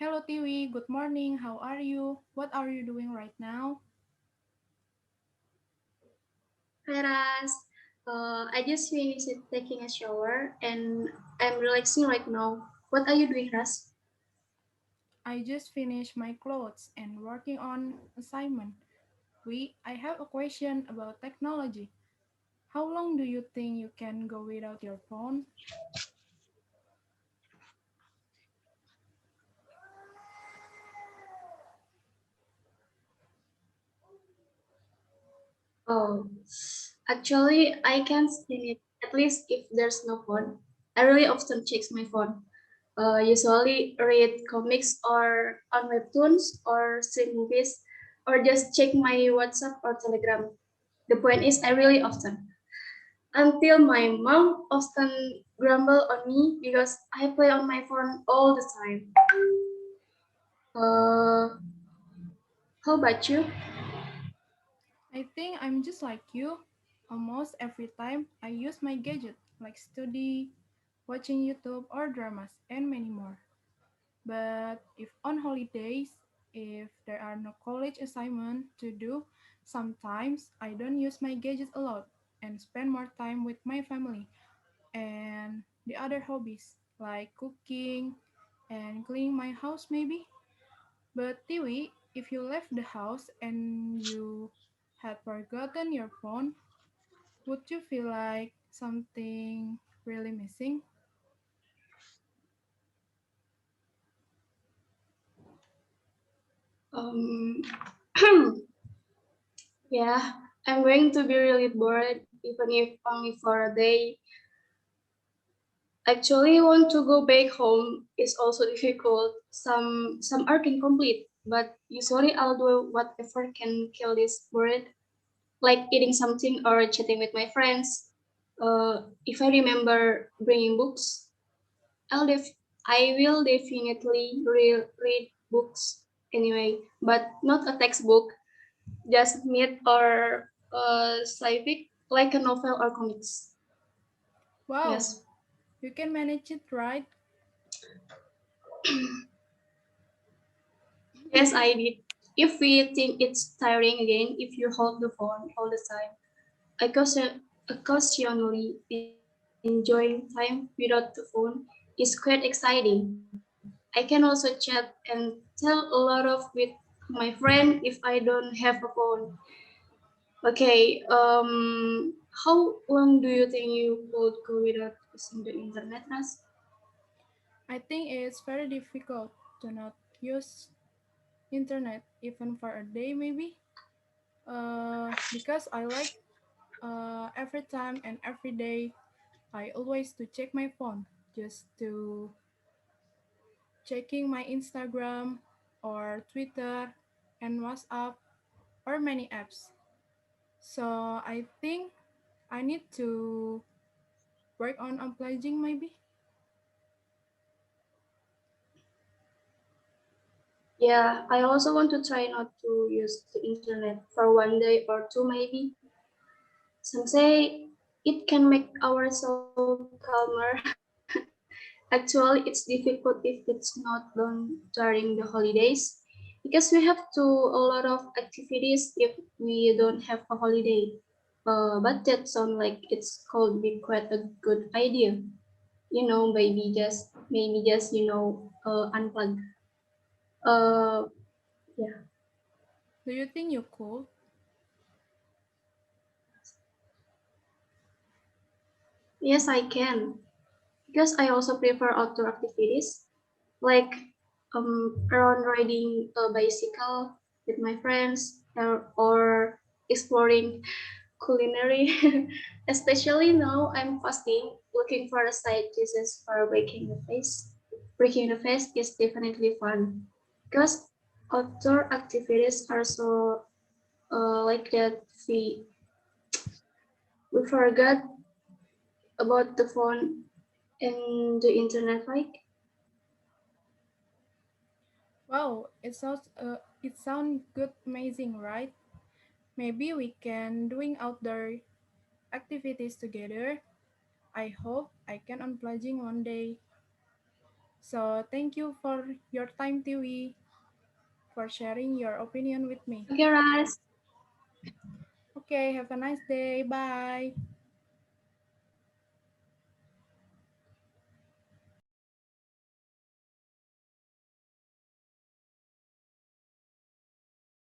Hello Tiwi, good morning. How are you? What are you doing right now? Hi Ras, I just finished taking a shower and I'm relaxing right now. What are you doing, Ras? I just finished my clothes and working on assignment. I have a question about technology. How long do you think you can go without your phone? Oh, actually, I can stand it at least if there's no phone. I really often check my phone. Usually read comics or on webtoons or stream movies or just check my WhatsApp or Telegram. The point is, I really often. Until my mom often grumble on me because I play on my phone all the time. Uh, how about you? I think I'm just like you. Almost every time I use my gadget, like study, watching YouTube or dramas, and many more. But if on holidays, if there are no college assignment to do, sometimes I don't use my gadget a lot and spend more time with my family and the other hobbies like cooking and cleaning my house maybe. But Tiwi, if you left the house and you had forgotten your phone, would you feel like something really missing? Um, yeah, I'm going to be really bored, even if only for a day. Actually, want to go back home is also difficult. Some are incomplete, but usually I'll do whatever can kill this bored, like eating something or chatting with my friends. If I remember bringing books, I will definitely read books anyway, but not a textbook, just meet or sci-fi, like a novel or comics. Wow, Yes, you can manage it, right? yes, I did. If we think it's tiring again, if you hold the phone all the time, occasionally enjoying time without the phone is quite exciting. I can also chat and tell a lot of with my friend if I don't have a phone. Okay, how long do you think you could go without using the internet, Ras? I think it's very difficult to not use internet even for a day maybe. Because I like every time and every day I always to check my phone just to checking my Instagram or Twitter and WhatsApp or many apps. So I think I need to work on unplugging maybe. Yeah, I also want to try not to use the internet for one day or two, maybe. Some say it can make our soul calmer. Actually, it's difficult if it's not done during the holidays because we have to a lot of activities if we don't have a holiday. But that sounds like it's called be quite a good idea. Maybe just unplug. Uh, yeah. Do you think you could? Yes, I can because I also prefer outdoor activities like around riding a bicycle with my friends or exploring culinary. Especially now I'm fasting, looking for a side dishes for breaking the face. Breaking the face is definitely fun because outdoor activities are so like that we forgot about the phone and the internet like. Wow, it sounds good, amazing, right? Maybe we can doing outdoor activities together. I hope I can unplugging one day. So thank you for your time, Tiwi, for sharing your opinion with me. Okay, Ras. Okay, have a nice day. Bye.